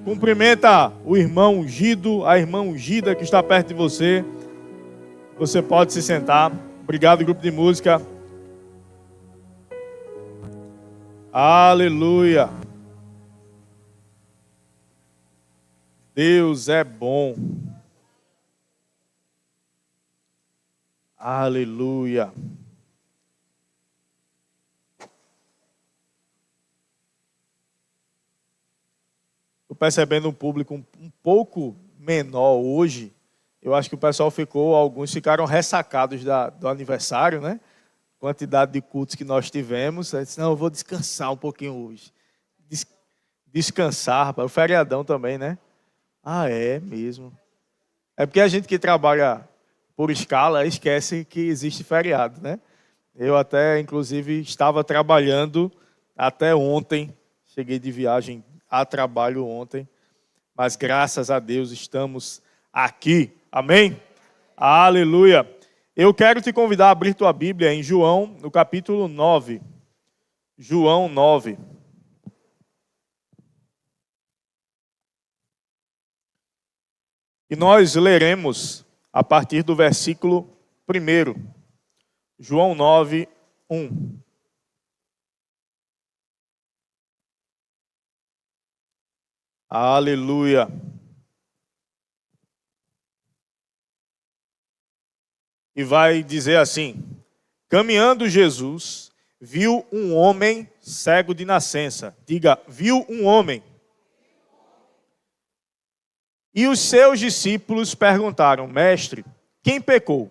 Cumprimenta o irmão ungido, a irmã ungida que está perto de você. Você pode se sentar. Obrigado, grupo de música. Aleluia. Deus é bom. Aleluia. Estou percebendo um público um pouco menor hoje. Eu acho que o pessoal alguns ficaram ressacados do aniversário, né? Quantidade de cultos que nós tivemos. Eu disse, não, eu vou descansar um pouquinho hoje. Descansar, rapaz. O feriadão também, né? Ah, é mesmo. É porque a gente que trabalha por escala esquece que existe feriado, né? Eu até, inclusive, estava trabalhando até ontem. Cheguei de viagem a trabalho ontem. Mas, graças a Deus, estamos aqui. Amém? Aleluia. Eu quero te convidar a abrir tua Bíblia em João, no capítulo 9. João 9. E nós leremos a partir do versículo 1. João 9, 1. Aleluia. E vai dizer assim: caminhando Jesus, viu um homem cego de nascença. Diga, viu um homem. E os seus discípulos perguntaram, mestre, quem pecou,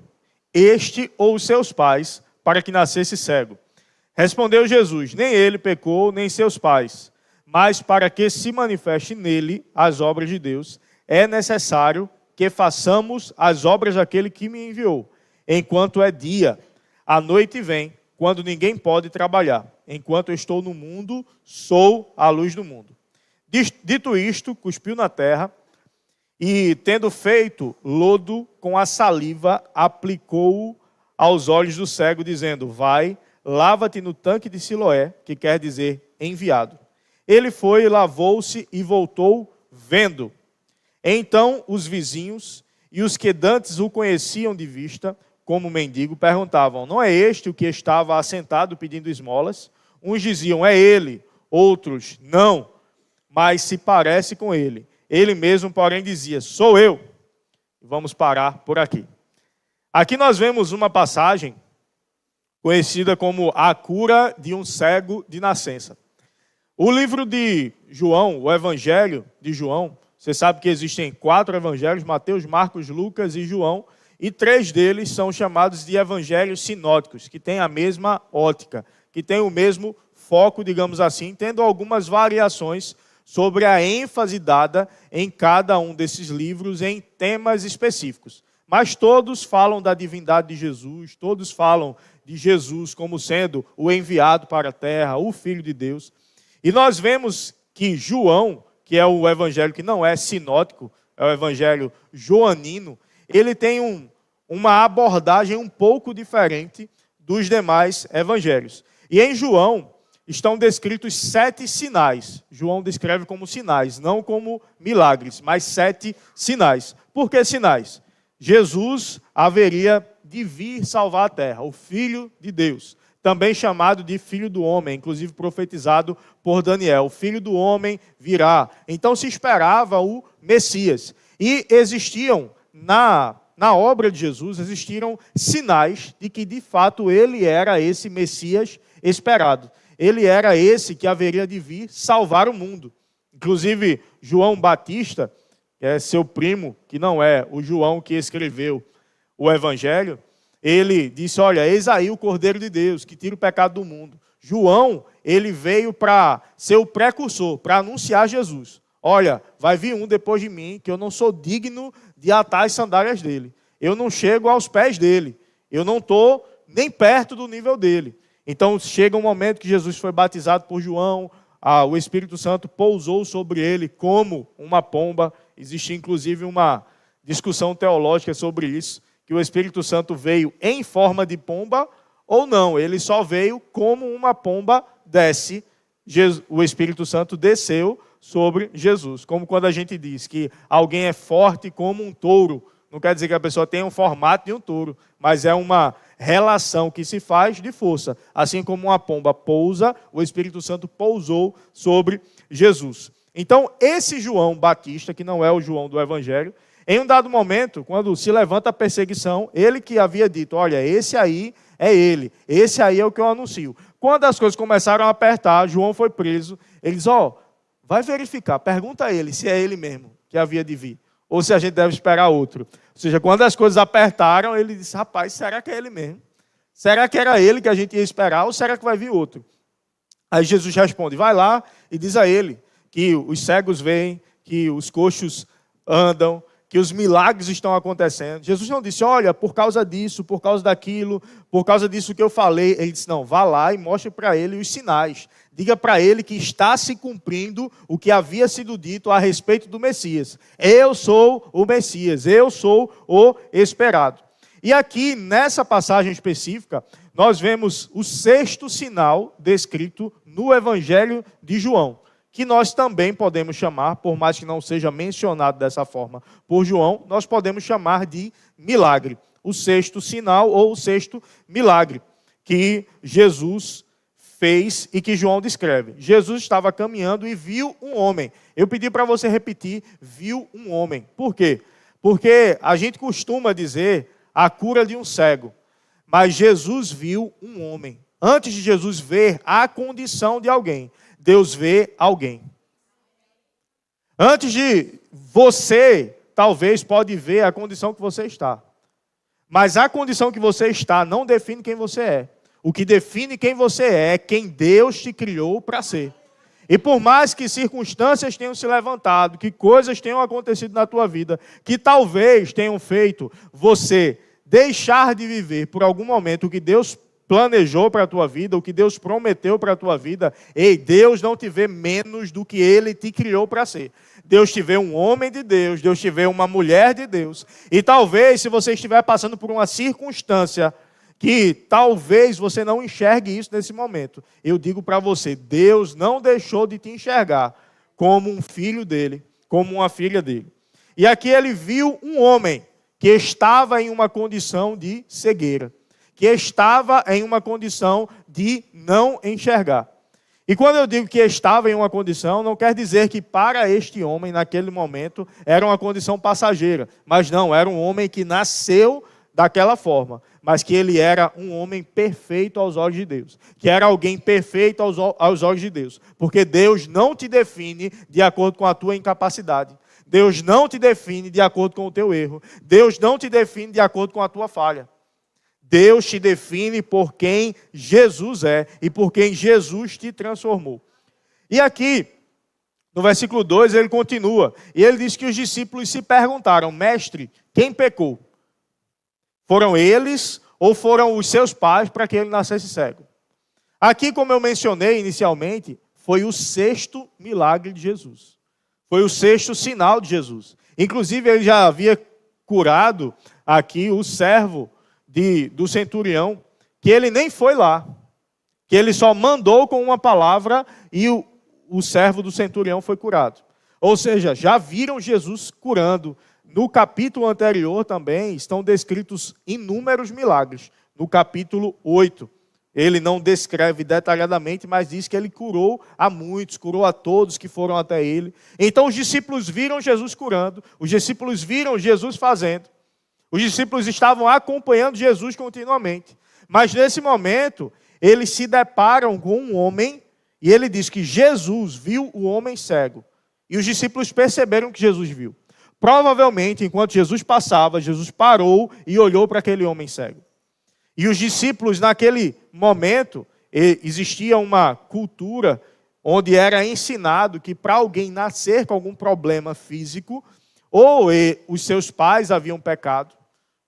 este ou os seus pais, para que nascesse cego? Respondeu Jesus, nem ele pecou, nem seus pais, mas para que se manifeste nele as obras de Deus, é necessário que façamos as obras daquele que me enviou. Enquanto é dia, a noite vem, quando ninguém pode trabalhar. Enquanto eu estou no mundo, sou a luz do mundo. Dito isto, cuspiu na terra, e, tendo feito lodo com a saliva, aplicou-o aos olhos do cego, dizendo, vai, lava-te no tanque de Siloé, que quer dizer enviado. Ele foi, lavou-se e voltou vendo. Então os vizinhos e os que dantes o conheciam de vista, como mendigo, perguntavam, não é este o que estava assentado pedindo esmolas? Uns diziam, é ele, outros, não, mas se parece com ele. Ele mesmo, porém, dizia, sou eu. Vamos parar por aqui. Aqui nós vemos uma passagem conhecida como a cura de um cego de nascença. O livro de João, o Evangelho de João, você sabe que existem 4 evangelhos, Mateus, Marcos, Lucas e João, e 3 deles são chamados de evangelhos sinóticos, que têm a mesma ótica, que têm o mesmo foco, digamos assim, tendo algumas variações sobre a ênfase dada em cada um desses livros em temas específicos. Mas todos falam da divindade de Jesus, todos falam de Jesus como sendo o enviado para a terra, o Filho de Deus. E nós vemos que João, que é o evangelho que não é sinótico, é o evangelho joanino, ele tem uma abordagem um pouco diferente dos demais evangelhos. E em João estão descritos 7 sinais. João descreve como sinais, não como milagres, mas 7 sinais. Por que sinais? Jesus haveria de vir salvar a terra, o Filho de Deus, também chamado de Filho do Homem, inclusive profetizado por Daniel. O Filho do Homem virá. Então se esperava o Messias. E existiam, na obra de Jesus, existiram sinais de que de fato ele era esse Messias esperado. Ele era esse que haveria de vir salvar o mundo. Inclusive, João Batista, que é seu primo, que não é o João que escreveu o Evangelho, ele disse, olha, eis aí o Cordeiro de Deus, que tira o pecado do mundo. João, ele veio para ser o precursor, para anunciar Jesus. Olha, vai vir um depois de mim, que eu não sou digno de atar as sandálias dele. Eu não chego aos pés dele. Eu não estou nem perto do nível dele. Então, chega um momento que Jesus foi batizado por João, o Espírito Santo pousou sobre ele como uma pomba. Existe, inclusive, uma discussão teológica sobre isso, que o Espírito Santo veio em forma de pomba ou não. Ele só veio como uma pomba desce. O Espírito Santo desceu sobre Jesus. Como quando a gente diz que alguém é forte como um touro. Não quer dizer que a pessoa tenha um formato de um touro, mas é uma relação que se faz de força. Assim como uma pomba pousa, o Espírito Santo pousou sobre Jesus. Então, esse João Batista, que não é o João do Evangelho, em um dado momento, quando se levanta a perseguição, ele que havia dito, olha, esse aí é ele, esse aí é o que eu anuncio. Quando as coisas começaram a apertar, João foi preso, ele diz, vai verificar, pergunta a ele se é ele mesmo que havia de vir, ou se a gente deve esperar outro. Ou seja, quando as coisas apertaram, ele disse, rapaz, será que é ele mesmo? Será que era ele que a gente ia esperar, ou será que vai vir outro? Aí Jesus responde, vai lá e diz a ele que os cegos veem, que os coxos andam, que os milagres estão acontecendo. Jesus não disse, olha, por causa disso, por causa daquilo, por causa disso que eu falei. Ele disse, não, vá lá e mostre para ele os sinais. Diga para ele que está se cumprindo o que havia sido dito a respeito do Messias. Eu sou o Messias, eu sou o esperado. E aqui, nessa passagem específica, nós vemos o 6º sinal descrito no Evangelho de João, que nós também podemos chamar, por mais que não seja mencionado dessa forma por João, nós podemos chamar de milagre. O 6º sinal ou o 6º milagre que Jesus fez e que João descreve. Jesus estava caminhando e viu um homem. Eu pedi para você repetir, viu um homem. Por quê? Porque a gente costuma dizer a cura de um cego, mas Jesus viu um homem. Antes de Jesus ver a condição de alguém, Deus vê alguém. Antes de você, talvez, pode ver a condição que você está. Mas a condição que você está não define quem você é. O que define quem você é quem Deus te criou para ser. E por mais que circunstâncias tenham se levantado, que coisas tenham acontecido na tua vida, que talvez tenham feito você deixar de viver por algum momento o que Deus planejou para a tua vida, o que Deus prometeu para a tua vida, Deus não te vê menos do que Ele te criou para ser. Deus te vê um homem de Deus, Deus te vê uma mulher de Deus. E talvez, se você estiver passando por uma circunstância que talvez você não enxergue isso nesse momento, eu digo para você, Deus não deixou de te enxergar como um filho dele, como uma filha dele. E aqui ele viu um homem que estava em uma condição de cegueira, que estava em uma condição de não enxergar. E quando eu digo que estava em uma condição, não quer dizer que para este homem, naquele momento, era uma condição passageira. Mas não, era um homem que nasceu daquela forma, mas que ele era um homem perfeito aos olhos de Deus. Que era alguém perfeito aos olhos de Deus. Porque Deus não te define de acordo com a tua incapacidade. Deus não te define de acordo com o teu erro. Deus não te define de acordo com a tua falha. Deus te define por quem Jesus é e por quem Jesus te transformou. E aqui, no versículo 2, ele continua. E ele diz que os discípulos se perguntaram, mestre, quem pecou? Foram eles ou foram os seus pais para que ele nascesse cego? Aqui, como eu mencionei inicialmente, foi o 6º milagre de Jesus. Foi o 6º sinal de Jesus. Inclusive, ele já havia curado aqui o servo do centurião, que ele nem foi lá, que ele só mandou com uma palavra e o servo do centurião foi curado. Ou seja, já viram Jesus curando. No capítulo anterior também estão descritos inúmeros milagres. No capítulo 8, ele não descreve detalhadamente, mas diz que ele curou a muitos, curou a todos que foram até ele. Então os discípulos viram Jesus curando, os discípulos viram Jesus fazendo. Os discípulos estavam acompanhando Jesus continuamente. Mas nesse momento, eles se deparam com um homem, e ele diz que Jesus viu o homem cego. E os discípulos perceberam que Jesus viu. Provavelmente, enquanto Jesus passava, Jesus parou e olhou para aquele homem cego. E os discípulos, naquele momento, existia uma cultura onde era ensinado que para alguém nascer com algum problema físico, ou os seus pais haviam pecado,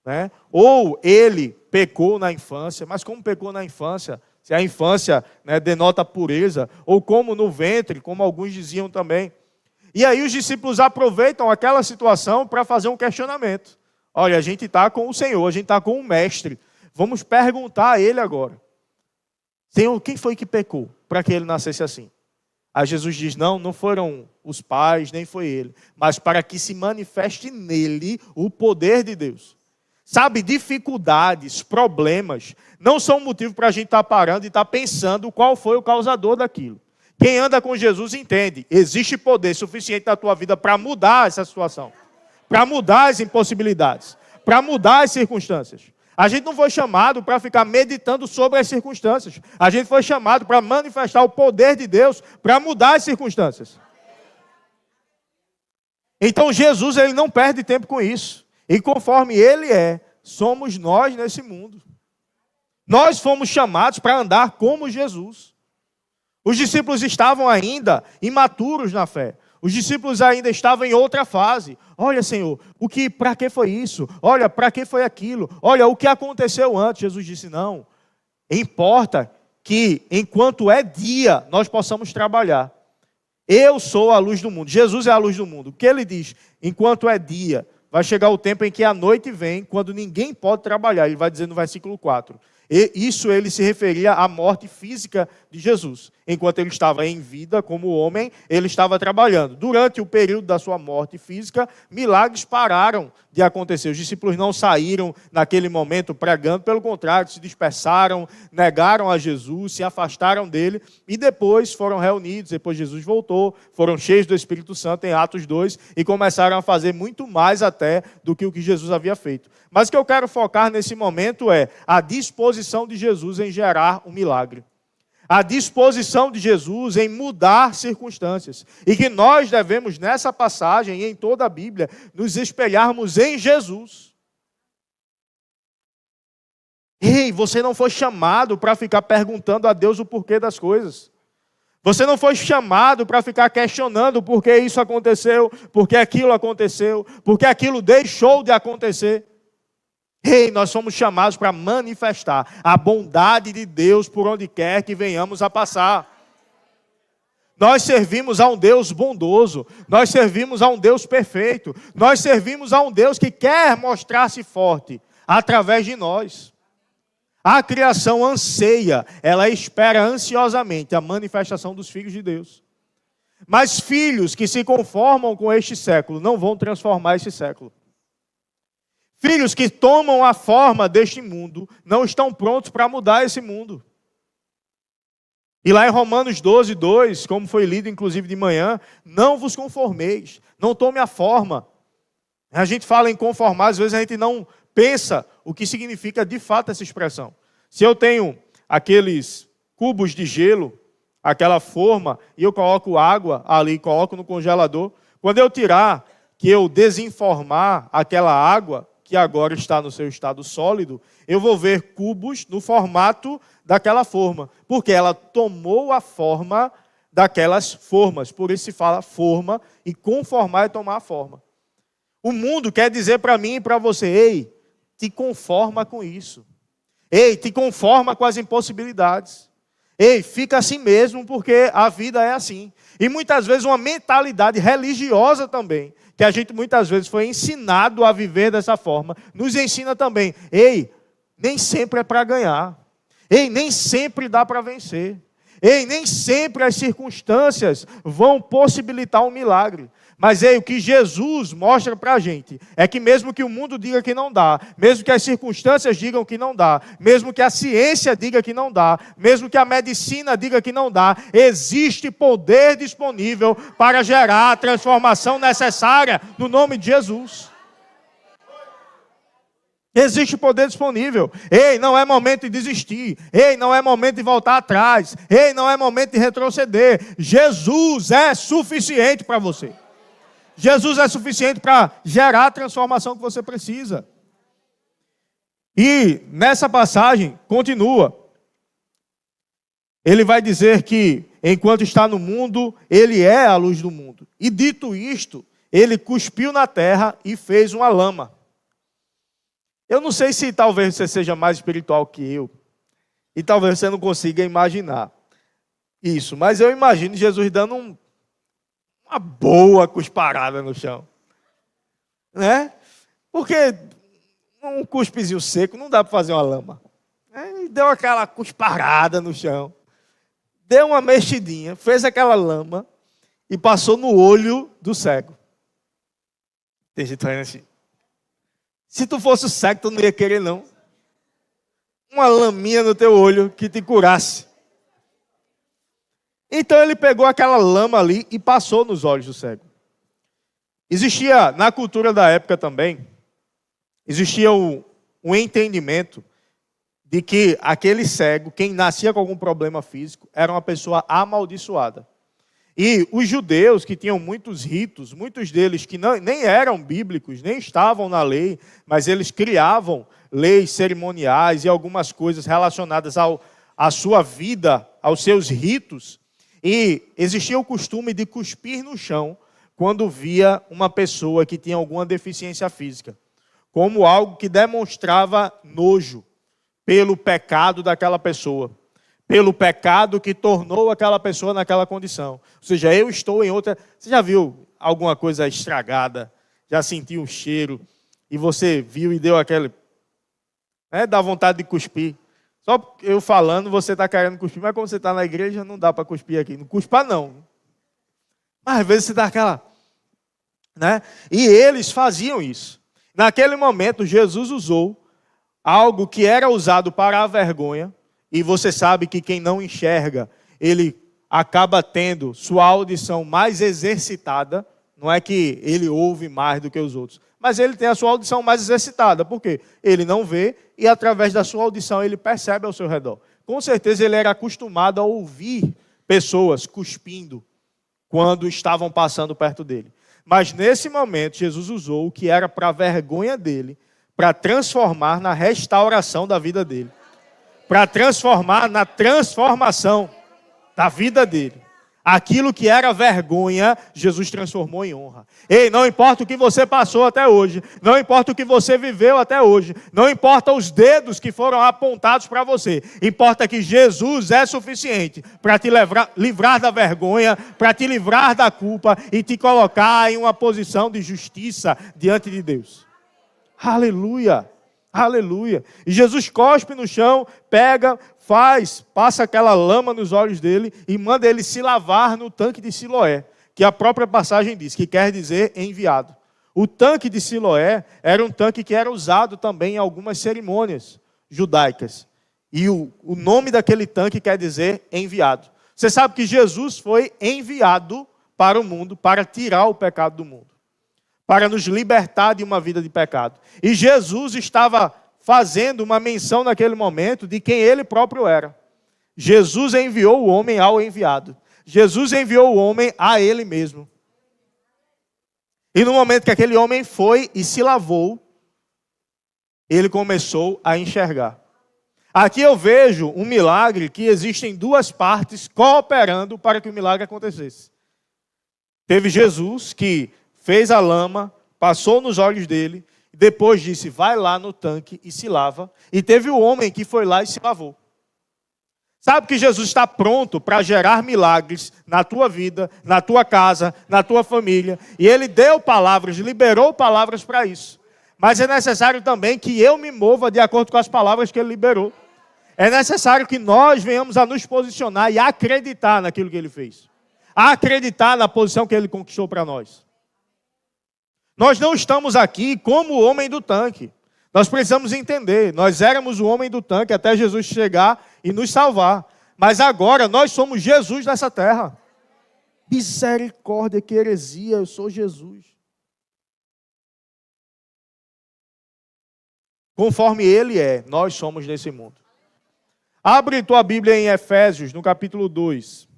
né? Ou ele pecou na infância, mas como pecou na infância, se a infância, né, denota pureza, ou como no ventre, como alguns diziam também. E aí os discípulos aproveitam aquela situação para fazer um questionamento. Olha, a gente está com o Senhor, a gente está com o Mestre, vamos perguntar a Ele agora. Senhor, quem foi que pecou para que ele nascesse assim? Aí Jesus diz, não foram os pais, nem foi ele, mas para que se manifeste nele o poder de Deus. Sabe, dificuldades, problemas, não são motivo para a gente estar parando e estar pensando qual foi o causador daquilo. Quem anda com Jesus entende, existe poder suficiente na tua vida para mudar essa situação, para mudar as impossibilidades, para mudar as circunstâncias. A gente não foi chamado para ficar meditando sobre as circunstâncias. A gente foi chamado para manifestar o poder de Deus para mudar as circunstâncias. Então Jesus, ele não perde tempo com isso. E conforme ele somos nós nesse mundo. Nós fomos chamados para andar como Jesus. Os discípulos estavam ainda imaturos na fé. Os discípulos ainda estavam em outra fase. Olha, Senhor, para que foi isso? Olha, para que foi aquilo? Olha, o que aconteceu antes? Jesus disse, não. Importa que, enquanto é dia, nós possamos trabalhar. Eu sou a luz do mundo. Jesus é a luz do mundo. O que ele diz? Enquanto é dia, vai chegar o tempo em que a noite vem, quando ninguém pode trabalhar. Ele vai dizer no versículo 4. E isso ele se referia à morte física de Jesus. Enquanto ele estava em vida como homem, ele estava trabalhando. Durante o período da sua morte física, milagres pararam de acontecer. Os discípulos não saíram naquele momento pregando, pelo contrário, se dispersaram, negaram a Jesus, se afastaram dele e depois foram reunidos. Depois Jesus voltou, foram cheios do Espírito Santo em Atos 2 e começaram a fazer muito mais até do que o que Jesus havia feito. Mas o que eu quero focar nesse momento é a disposição de Jesus em gerar um milagre. A disposição de Jesus em mudar circunstâncias. E que nós devemos, nessa passagem e em toda a Bíblia, nos espelharmos em Jesus. Ei, você não foi chamado para ficar perguntando a Deus o porquê das coisas. Você não foi chamado para ficar questionando por que isso aconteceu, por que aquilo aconteceu, por que aquilo deixou de acontecer. Ei, nós somos chamados para manifestar a bondade de Deus por onde quer que venhamos a passar. Nós servimos a um Deus bondoso, nós servimos a um Deus perfeito, nós servimos a um Deus que quer mostrar-se forte através de nós. A criação anseia, ela espera ansiosamente a manifestação dos filhos de Deus. Mas filhos que se conformam com este século não vão transformar esse século. Filhos que tomam a forma deste mundo não estão prontos para mudar esse mundo. E lá em Romanos 12, 2, como foi lido inclusive de manhã, não vos conformeis, não tome a forma. A gente fala em conformar, às vezes a gente não pensa o que significa de fato essa expressão. Se eu tenho aqueles cubos de gelo, aquela forma, e eu coloco água ali, coloco no congelador, quando eu tirar, que eu desenformar aquela água, que agora está no seu estado sólido, eu vou ver cubos no formato daquela forma, porque ela tomou a forma daquelas formas, por isso se fala forma, e conformar é tomar a forma. O mundo quer dizer para mim e para você, ei, te conforma com isso. Ei, te conforma com as impossibilidades. Ei, fica assim mesmo, porque a vida é assim. E muitas vezes uma mentalidade religiosa também, que a gente muitas vezes foi ensinado a viver dessa forma, nos ensina também, ei, nem sempre é para ganhar. Ei, nem sempre dá para vencer. Ei, nem sempre as circunstâncias vão possibilitar um milagre. Mas ei, o que Jesus mostra para a gente é que mesmo que o mundo diga que não dá, mesmo que as circunstâncias digam que não dá, mesmo que a ciência diga que não dá, mesmo que a medicina diga que não dá, existe poder disponível para gerar a transformação necessária no nome de Jesus. Existe poder disponível. Ei, não é momento de desistir. Ei, não é momento de voltar atrás. Ei, não é momento de retroceder. Jesus é suficiente para você. Jesus é suficiente para gerar a transformação que você precisa. E nessa passagem, continua. Ele vai dizer que, enquanto está no mundo, ele é a luz do mundo. E dito isto, ele cuspiu na terra e fez uma lama. Eu não sei se talvez você seja mais espiritual que eu. E talvez você não consiga imaginar isso. Mas eu imagino Jesus dando uma boa cusparada no chão. Né? Porque um cuspezinho seco não dá para fazer uma lama. Ele deu aquela cusparada no chão. deu uma mexidinha, fez aquela lama e passou no olho do cego. Tem gente falando assim, se tu fosse o cego, tu não ia querer não. Uma laminha no teu olho que te curasse. Então ele pegou aquela lama ali e passou nos olhos do cego. Existia, na cultura da época também, existia um entendimento de que aquele cego, quem nascia com algum problema físico, era uma pessoa amaldiçoada. E os judeus, que tinham muitos ritos, muitos deles que nem eram bíblicos, nem estavam na lei, mas eles criavam leis cerimoniais e algumas coisas relacionadas à sua vida, aos seus ritos. E existia o costume de cuspir no chão quando via uma pessoa que tinha alguma deficiência física, como algo que demonstrava nojo pelo pecado daquela pessoa, pelo pecado que tornou aquela pessoa naquela condição. Ou seja, eu estou em outra... Você já viu alguma coisa estragada? Já sentiu um cheiro? E você viu e deu aquele... dá vontade de cuspir. Só eu falando, você está querendo cuspir, mas quando você está na igreja, não dá para cuspir aqui. Não cuspa não. Mas às vezes você dá aquela... E eles faziam isso. Naquele momento, Jesus usou algo que era usado para a vergonha, e você sabe que quem não enxerga, ele acaba tendo sua audição mais exercitada, não é que ele ouve mais do que os outros, mas ele tem a sua audição mais exercitada, porque ele não vê e através da sua audição ele percebe ao seu redor. Com certeza ele era acostumado a ouvir pessoas cuspindo quando estavam passando perto dele. Mas nesse momento Jesus usou o que era para a vergonha dele, para transformar na restauração da vida dele. Para transformar na transformação da vida dele. Aquilo que era vergonha, Jesus transformou em honra. Ei, não importa o que você passou até hoje, não importa o que você viveu até hoje, não importa os dedos que foram apontados para você, importa que Jesus é suficiente para te livrar da vergonha, para te livrar da culpa e te colocar em uma posição de justiça diante de Deus. Aleluia! Aleluia. E Jesus cospe no chão, pega, passa aquela lama nos olhos dele e manda ele se lavar no tanque de Siloé, que a própria passagem diz, que quer dizer enviado. O tanque de Siloé era um tanque que era usado também em algumas cerimônias judaicas. E o nome daquele tanque quer dizer enviado. Você sabe que Jesus foi enviado para o mundo para tirar o pecado do mundo, para nos libertar de uma vida de pecado. E Jesus estava fazendo uma menção naquele momento de quem ele próprio era. Jesus enviou o homem ao enviado. Jesus enviou o homem a ele mesmo. E no momento que aquele homem foi e se lavou, ele começou a enxergar. Aqui eu vejo um milagre que existem duas partes cooperando para que o milagre acontecesse. Teve Jesus que fez a lama, passou nos olhos dele, depois disse, vai lá no tanque e se lava. E teve o homem que foi lá e se lavou. Sabe que Jesus está pronto para gerar milagres na tua vida, na tua casa, na tua família. E ele deu palavras, liberou palavras para isso. Mas é necessário também que eu me mova de acordo com as palavras que ele liberou. É necessário que nós venhamos a nos posicionar e acreditar naquilo que ele fez. Acreditar na posição que ele conquistou para nós. Nós não estamos aqui como o homem do tanque. Nós precisamos entender, nós éramos o homem do tanque até Jesus chegar e nos salvar. Mas agora nós somos Jesus nessa terra. Misericórdia, que heresia, eu sou Jesus. Conforme ele é, nós somos nesse mundo. Abre tua Bíblia em Efésios, no capítulo 2.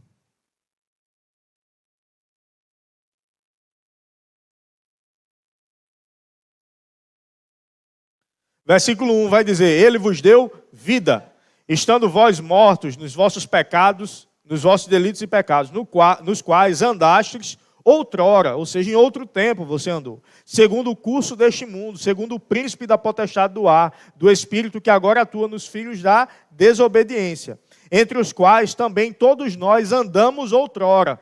Versículo 1 vai dizer, ele vos deu vida, estando vós mortos nos vossos pecados, nos vossos delitos e pecados, nos quais andastes outrora, ou seja, em outro tempo você andou, segundo o curso deste mundo, segundo o príncipe da potestade do ar, do espírito que agora atua nos filhos da desobediência, entre os quais também todos nós andamos outrora.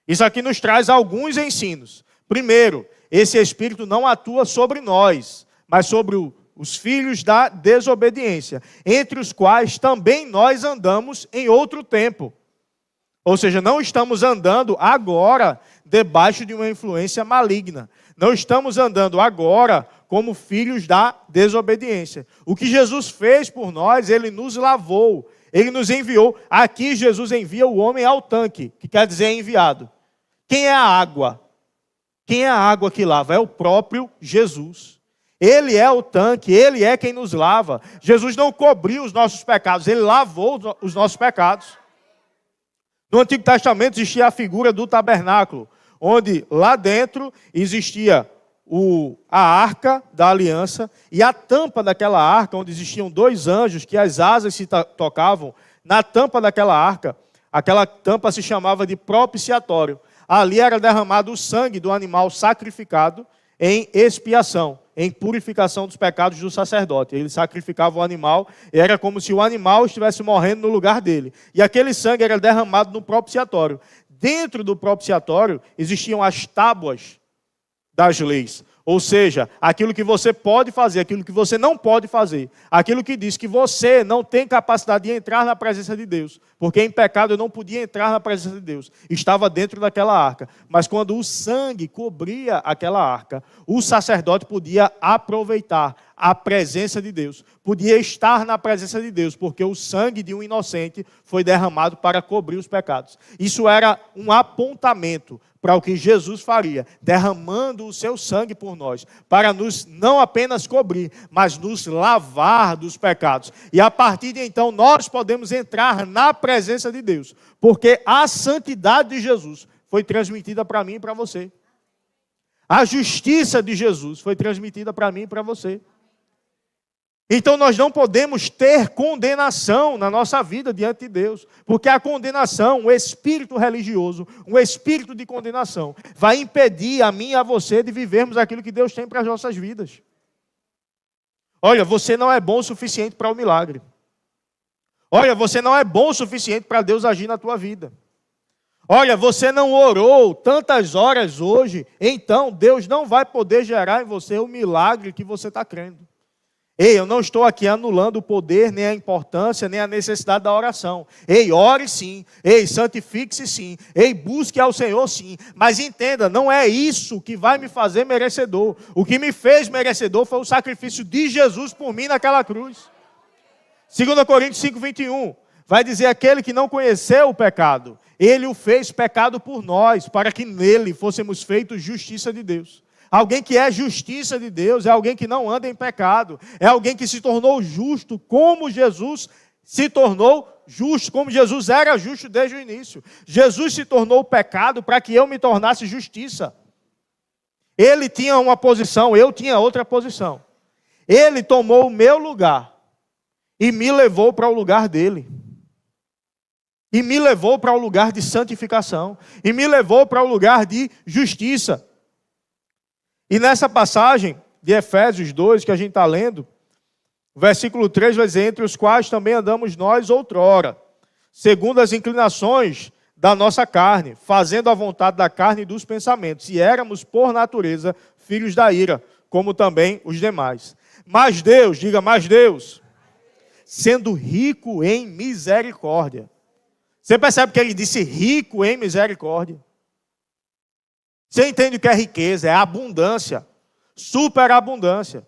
Isso aqui nos traz alguns ensinos. Primeiro, esse espírito não atua sobre nós, mas sobre os filhos da desobediência, entre os quais também nós andamos em outro tempo. Ou seja, não estamos andando agora debaixo de uma influência maligna. Não estamos andando agora como filhos da desobediência. O que Jesus fez por nós, ele nos lavou, ele nos enviou. Aqui Jesus envia o homem ao tanque, que quer dizer enviado. Quem é a água? Quem é a água que lava? É o próprio Jesus. Ele é o tanque, ele é quem nos lava. Jesus não cobriu os nossos pecados, ele lavou os nossos pecados. No Antigo Testamento existia a figura do tabernáculo, onde lá dentro existia a arca da aliança e a tampa daquela arca, onde existiam dois anjos que as asas se tocavam. Na tampa daquela arca, aquela tampa se chamava de propiciatório. Ali era derramado o sangue do animal sacrificado em expiação, em purificação dos pecados do sacerdote. Ele sacrificava o animal, era como se o animal estivesse morrendo no lugar dele. E aquele sangue era derramado no propiciatório. Dentro do propiciatório existiam as tábuas das leis. Ou seja, aquilo que você pode fazer, aquilo que você não pode fazer. Aquilo que diz que você não tem capacidade de entrar na presença de Deus. Porque em pecado eu não podia entrar na presença de Deus. Estava dentro daquela arca. Mas quando o sangue cobria aquela arca, o sacerdote podia aproveitar a presença de Deus. Podia estar na presença de Deus, porque o sangue de um inocente foi derramado para cobrir os pecados. Isso era um apontamento para o que Jesus faria, derramando o seu sangue por nós, para nos não apenas cobrir, mas nos lavar dos pecados. E a partir de então nós podemos entrar na presença de Deus, porque a santidade de Jesus foi transmitida para mim e para você. A justiça de Jesus foi transmitida para mim e para você. Então nós não podemos ter condenação na nossa vida diante de Deus, porque a condenação, o espírito religioso, um espírito de condenação, vai impedir a mim e a você de vivermos aquilo que Deus tem para as nossas vidas. Olha, você não é bom o suficiente para o milagre. Olha, você não é bom o suficiente para Deus agir na tua vida. Olha, você não orou tantas horas hoje, então Deus não vai poder gerar em você o milagre que você está crendo. Ei, eu não estou aqui anulando o poder, nem a importância, nem a necessidade da oração. Ei, ore sim. Ei, santifique-se sim. Ei, busque ao Senhor sim. Mas entenda, não é isso que vai me fazer merecedor. O que me fez merecedor foi o sacrifício de Jesus por mim naquela cruz. 2 Coríntios 5:21, vai dizer: aquele que não conheceu o pecado, ele o fez pecado por nós, para que nele fôssemos feitos justiça de Deus. Alguém que é justiça de Deus é alguém que não anda em pecado. É alguém que se tornou justo como Jesus se tornou justo, como Jesus era justo desde o início. Jesus se tornou pecado para que eu me tornasse justiça. Ele tinha uma posição, eu tinha outra posição. Ele tomou o meu lugar e me levou para o lugar dele. E me levou para o lugar de santificação. E me levou para o lugar de justiça. E nessa passagem de Efésios 2, que a gente está lendo, o versículo 3 vai dizer: entre os quais também andamos nós outrora, segundo as inclinações da nossa carne, fazendo a vontade da carne e dos pensamentos, e éramos, por natureza, filhos da ira, como também os demais. Mas Deus, diga, mas Deus, sendo rico em misericórdia. Você percebe que ele disse rico em misericórdia? Você entende o que é riqueza? É abundância, superabundância.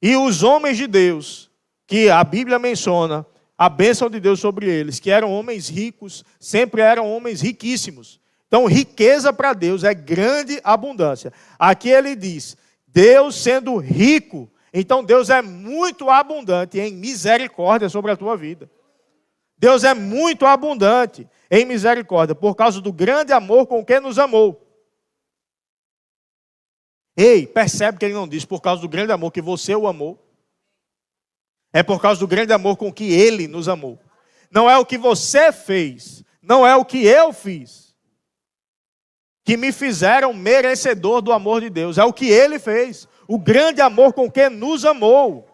E os homens de Deus, que a Bíblia menciona, a bênção de Deus sobre eles, que eram homens ricos, sempre eram homens riquíssimos. Então, riqueza para Deus é grande abundância. Aqui ele diz, Deus sendo rico, então Deus é muito abundante em misericórdia sobre a tua vida. Deus é muito abundante em misericórdia, por causa do grande amor com que nos amou. Ei, percebe que ele não diz por causa do grande amor que você o amou. É por causa do grande amor com que ele nos amou. Não é o que você fez, não é o que eu fiz, que me fizeram merecedor do amor de Deus. É o que ele fez, o grande amor com que nos amou.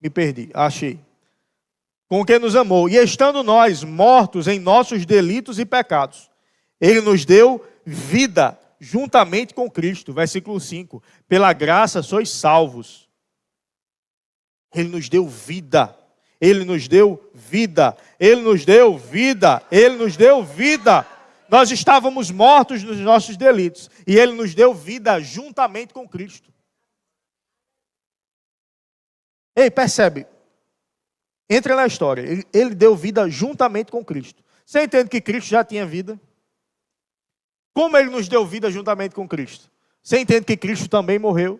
Me perdi, achei. Com que nos amou. E estando nós mortos em nossos delitos e pecados, ele nos deu vida juntamente com Cristo. Versículo 5. Pela graça sois salvos. Ele nos deu vida. Ele nos deu vida. Ele nos deu vida. Ele nos deu vida. Nós estávamos mortos nos nossos delitos. E Ele nos deu vida juntamente com Cristo. Ei, percebe? Entra na história. Ele deu vida juntamente com Cristo. Você entende que Cristo já tinha vida? Como Ele nos deu vida juntamente com Cristo? Você entende que Cristo também morreu?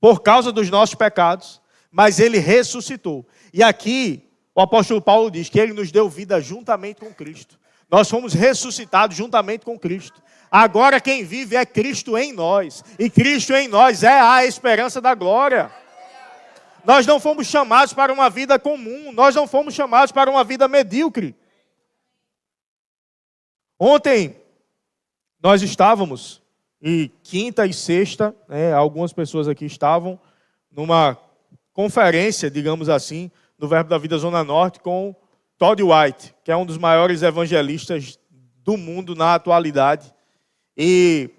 Por causa dos nossos pecados. Mas Ele ressuscitou. E aqui, o apóstolo Paulo diz que Ele nos deu vida juntamente com Cristo. Nós fomos ressuscitados juntamente com Cristo. Agora quem vive é Cristo em nós. E Cristo em nós é a esperança da glória. Nós não fomos chamados para uma vida comum. Nós não fomos chamados para uma vida medíocre. Ontem, nós estávamos, e quinta e sexta, algumas pessoas aqui estavam numa conferência, digamos assim, no Verbo da Vida Zona Norte, com Todd White, que é um dos maiores evangelistas do mundo na atualidade. E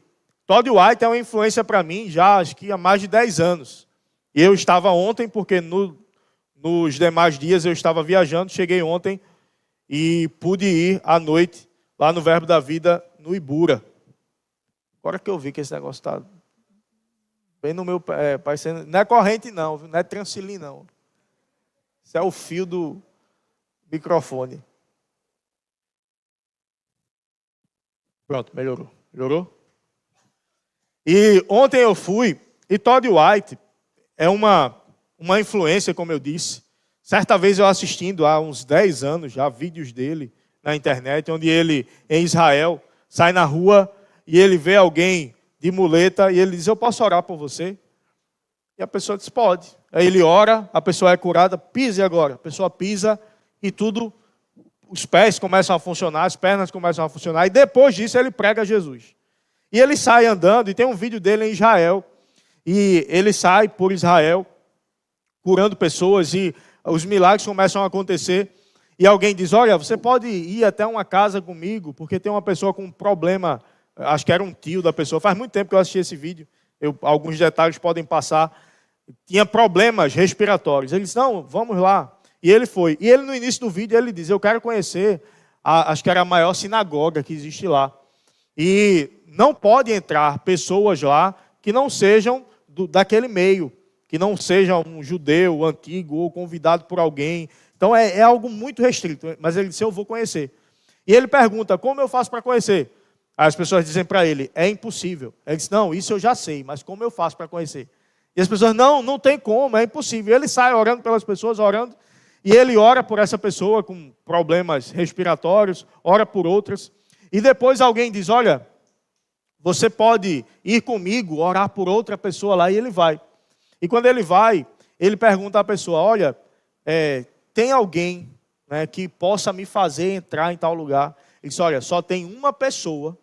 Todd White é uma influência para mim já, acho que há mais de 10 anos. E eu estava ontem, porque nos demais dias eu estava viajando, cheguei ontem e pude ir à noite lá no Verbo da Vida, no Ibura. Agora que eu vi que esse negócio está bem no meu pé, parecendo, não é corrente não, não é Transilim não. Isso é o fio do microfone. Pronto, melhorou. Melhorou? E ontem eu fui, e Todd White é uma influência, como eu disse. Certa vez eu assistindo, há uns 10 anos já, vídeos dele na internet, onde ele, em Israel, sai na rua e ele vê alguém de muleta e ele diz, eu posso orar por você? E a pessoa diz, pode. Aí ele ora, a pessoa é curada, pise agora. A pessoa pisa e tudo, os pés começam a funcionar, as pernas começam a funcionar. E depois disso ele prega Jesus. E ele sai andando, e tem um vídeo dele em Israel. E ele sai por Israel, curando pessoas, e os milagres começam a acontecer. E alguém diz, olha, você pode ir até uma casa comigo, porque tem uma pessoa com um problema, acho que era um tio da pessoa, faz muito tempo que eu assisti esse vídeo, alguns detalhes podem passar, tinha problemas respiratórios. Ele disse, não, vamos lá. E ele foi. E ele, no início do vídeo, ele diz, eu quero conhecer, acho que era a maior sinagoga que existe lá. E não pode entrar pessoas lá que não sejam daquele meio, que não seja um judeu antigo ou convidado por alguém. Então é algo muito restrito, mas ele disse, eu vou conhecer. E ele pergunta, como eu faço para conhecer? Aí as pessoas dizem para ele, é impossível. Ele diz, não, isso eu já sei, mas como eu faço para conhecer? E as pessoas, não tem como, é impossível. E ele sai orando pelas pessoas, orando, e ele ora por essa pessoa com problemas respiratórios, ora por outras. E depois alguém diz, olha, você pode ir comigo, orar por outra pessoa lá, e ele vai. E quando ele vai, ele pergunta à pessoa, olha, tem alguém, né, que possa me fazer entrar em tal lugar? Ele diz, olha, só tem uma pessoa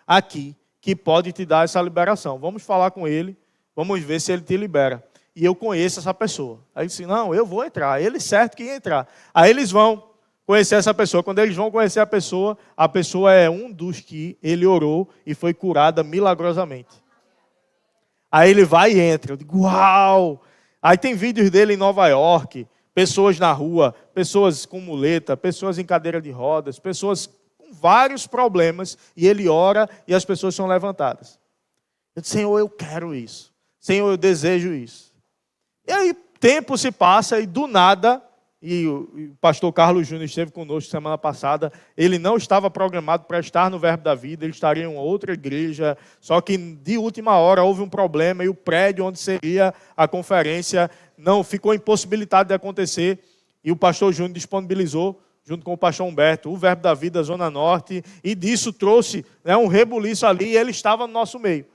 aqui que pode te dar essa liberação. Vamos falar com ele, vamos ver se ele te libera. E eu conheço essa pessoa. Aí ele disse, não, eu vou entrar. Ele certo que ia entrar. Aí eles vão conhecer essa pessoa. Quando eles vão conhecer a pessoa é um dos que ele orou e foi curada milagrosamente. Aí ele vai e entra. Eu digo, uau! Aí tem vídeos dele em Nova York, pessoas na rua, pessoas com muleta, pessoas em cadeira de rodas, pessoas com vários problemas, e ele ora e as pessoas são levantadas. Eu disse, Senhor, eu quero isso. Senhor, eu desejo isso. E aí, tempo se passa e do nada, e o pastor Carlos Júnior esteve conosco semana passada, ele não estava programado para estar no Verbo da Vida, ele estaria em uma outra igreja, só que de última hora houve um problema e o prédio onde seria a conferência não ficou impossibilitado de acontecer, e o pastor Júnior disponibilizou, junto com o pastor Humberto, o Verbo da Vida Zona Norte, e disso trouxe, né, um rebuliço ali, e ele estava no nosso meio.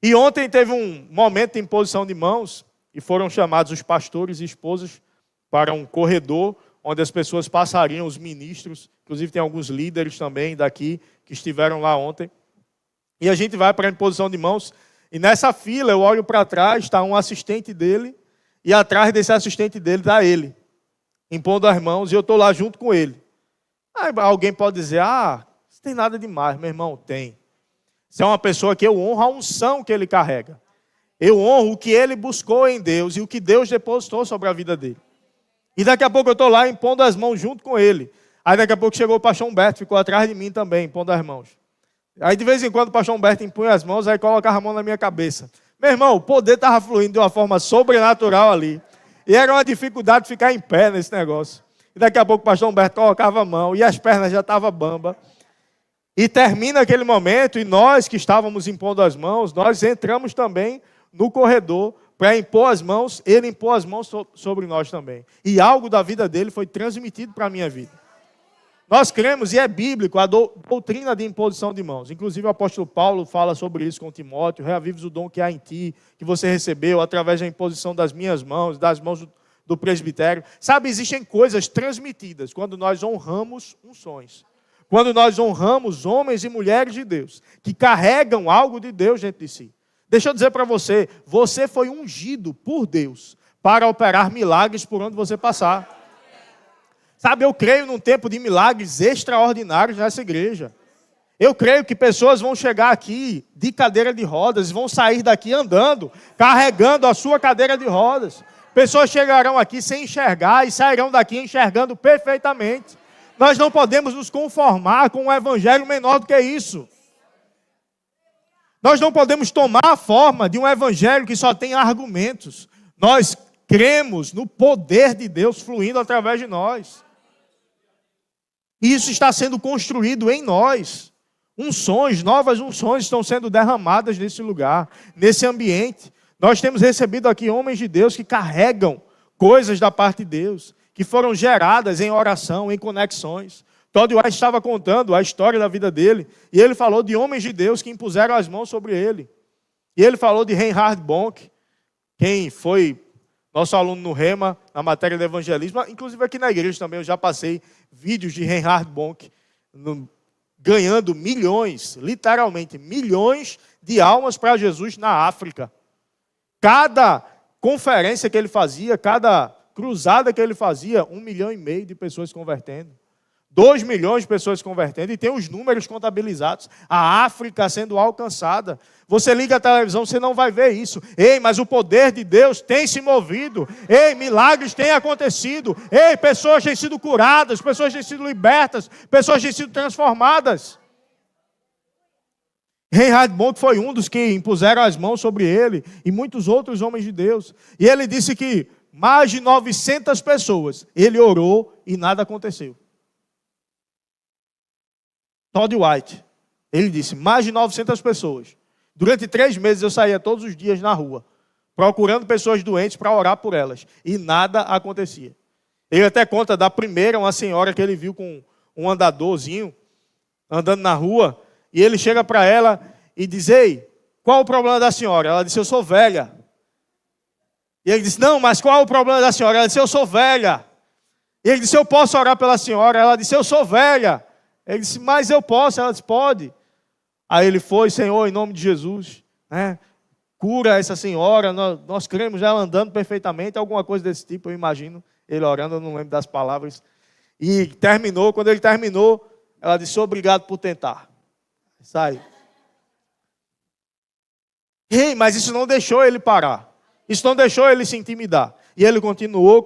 E ontem teve um momento de imposição de mãos, e foram chamados os pastores e esposas para um corredor, onde as pessoas passariam, os ministros, inclusive tem alguns líderes também daqui, que estiveram lá ontem. E a gente vai para a imposição de mãos, e nessa fila eu olho para trás, está um assistente dele, e atrás desse assistente dele está ele, impondo as mãos, e eu estou lá junto com ele. Aí alguém pode dizer, isso tem nada demais, meu irmão, tem. Isso é uma pessoa que eu honro a unção que ele carrega. Eu honro o que ele buscou em Deus e o que Deus depositou sobre a vida dele. E daqui a pouco eu estou lá impondo as mãos junto com ele. Aí daqui a pouco chegou o pastor Humberto, ficou atrás de mim também, impondo as mãos. Aí de vez em quando o pastor Humberto impunha as mãos, aí colocava a mão na minha cabeça. Meu irmão, o poder estava fluindo de uma forma sobrenatural ali. E era uma dificuldade ficar em pé nesse negócio. E daqui a pouco o pastor Humberto colocava a mão e as pernas já estavam bamba. E termina aquele momento e nós que estávamos impondo as mãos, nós entramos também no corredor para impor as mãos, ele impôs as mãos sobre nós também. E algo da vida dele foi transmitido para a minha vida. Nós cremos, e é bíblico, a doutrina de imposição de mãos. Inclusive o apóstolo Paulo fala sobre isso com Timóteo: reavives o dom que há em ti, que você recebeu através da imposição das minhas mãos, das mãos do presbitério. Sabe, existem coisas transmitidas quando nós honramos unções. Quando nós honramos homens e mulheres de Deus, que carregam algo de Deus dentro de si. Deixa eu dizer para você, você foi ungido por Deus para operar milagres por onde você passar. Sabe, eu creio num tempo de milagres extraordinários nessa igreja. Eu creio que pessoas vão chegar aqui de cadeira de rodas e vão sair daqui andando, carregando a sua cadeira de rodas. Pessoas chegarão aqui sem enxergar e sairão daqui enxergando perfeitamente. Nós não podemos nos conformar com um evangelho menor do que isso. Nós não podemos tomar a forma de um evangelho que só tem argumentos. Nós cremos no poder de Deus fluindo através de nós. E isso está sendo construído em nós. Unções, novas unções estão sendo derramadas nesse lugar, nesse ambiente. Nós temos recebido aqui homens de Deus que carregam coisas da parte de Deus, que foram geradas em oração, em conexões. Todd White estava contando a história da vida dele, e ele falou de homens de Deus que impuseram as mãos sobre ele. E ele falou de Reinhard Bonk, quem foi nosso aluno no Rema, na matéria de evangelismo. Inclusive aqui na igreja também eu já passei vídeos de Reinhard Bonk ganhando milhões, literalmente milhões de almas para Jesus na África. Cada conferência que ele fazia, cada cruzada que ele fazia, 1,5 milhão de pessoas se convertendo. 2 milhões de pessoas se convertendo, e tem os números contabilizados. A África sendo alcançada. Você liga a televisão, você não vai ver isso. Ei, mas o poder de Deus tem se movido. Ei, milagres têm acontecido. Ei, pessoas têm sido curadas, pessoas têm sido libertas, pessoas têm sido transformadas. Reinhard Bonk foi um dos que impuseram as mãos sobre ele, e muitos outros homens de Deus. E ele disse que mais de 900 pessoas, ele orou e nada aconteceu. Todd White, ele disse, mais de 900 pessoas. Durante 3 meses eu saía todos os dias na rua, procurando pessoas doentes para orar por elas. E nada acontecia. Ele até conta da primeira, uma senhora que ele viu com um andadorzinho, andando na rua, e ele chega para ela e diz, ei, qual o problema da senhora? Ela disse, eu sou velha. E ele disse, não, mas qual o problema da senhora? Ela disse, eu sou velha. E ele disse, eu posso orar pela senhora? Ela disse, eu sou velha. Ele disse, mas eu posso. Ela disse, pode. Aí ele foi, Senhor, em nome de Jesus, né? Cura essa senhora, nós cremos ela andando perfeitamente, alguma coisa desse tipo, eu imagino, ele orando, eu não lembro das palavras. E terminou, quando ele terminou, ela disse, obrigado por tentar. Sai. Ei, mas isso não deixou ele parar. Isso não deixou ele se intimidar. E ele continuou,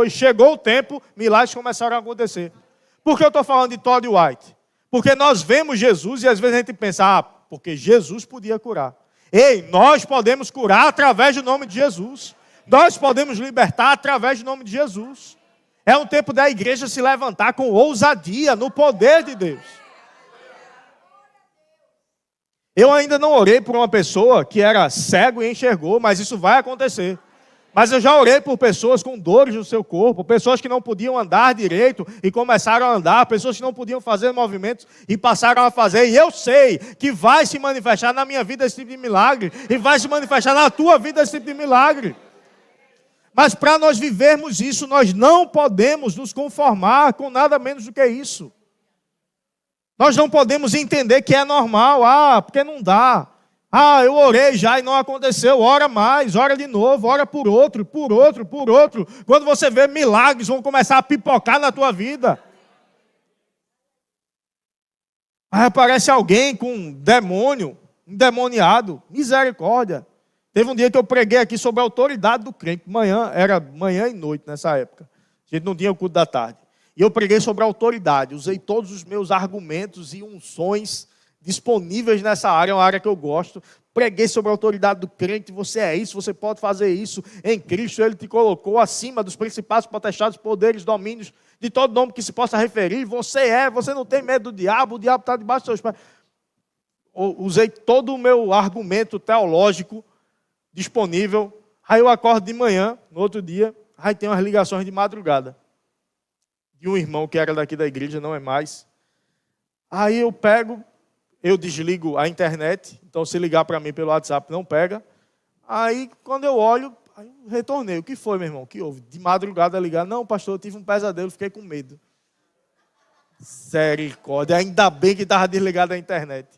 e chegou o tempo, milagres começaram a acontecer. Por que eu estou falando de Todd White? Porque nós vemos Jesus e às vezes a gente pensa, porque Jesus podia curar. Ei, nós podemos curar através do nome de Jesus. Nós podemos libertar através do nome de Jesus. É um tempo da igreja se levantar com ousadia no poder de Deus. Eu ainda não orei por uma pessoa que era cego e enxergou, mas isso vai acontecer. Mas eu já orei por pessoas com dores no seu corpo, pessoas que não podiam andar direito e começaram a andar, pessoas que não podiam fazer movimentos e passaram a fazer. E eu sei que vai se manifestar na minha vida esse tipo de milagre e vai se manifestar na tua vida esse tipo de milagre. Mas para nós vivermos isso, nós não podemos nos conformar com nada menos do que isso. Nós não podemos entender que é normal, porque não dá. Eu orei já e não aconteceu. Ora mais, ora de novo, ora por outro. Quando você vê, milagres vão começar a pipocar na tua vida. Aí aparece alguém com um demônio, endemoniado. Misericórdia. Teve um dia que eu preguei aqui sobre a autoridade do crente. Era manhã e noite nessa época. A gente não tinha o culto da tarde. E eu preguei sobre a autoridade. Usei todos os meus argumentos e unções disponíveis nessa área, é uma área que eu gosto. Preguei sobre a autoridade do crente. Você é isso, você pode fazer isso. Em Cristo Ele te colocou acima dos principais potestades, poderes, domínios, de todo nome que se possa referir. Você não tem medo do diabo, o diabo está debaixo dos seus pés. Usei todo o meu argumento teológico disponível. Aí eu acordo de manhã, no outro dia, aí tem umas ligações de madrugada. De um irmão que era daqui da igreja, não é mais. Aí eu desligo a internet, então se ligar para mim pelo WhatsApp não pega. Aí quando eu olho, aí eu retornei. O que foi, meu irmão? O que houve? De madrugada ligar. Não, pastor, eu tive um pesadelo, fiquei com medo. Misericórdia, ainda bem que estava desligado a internet.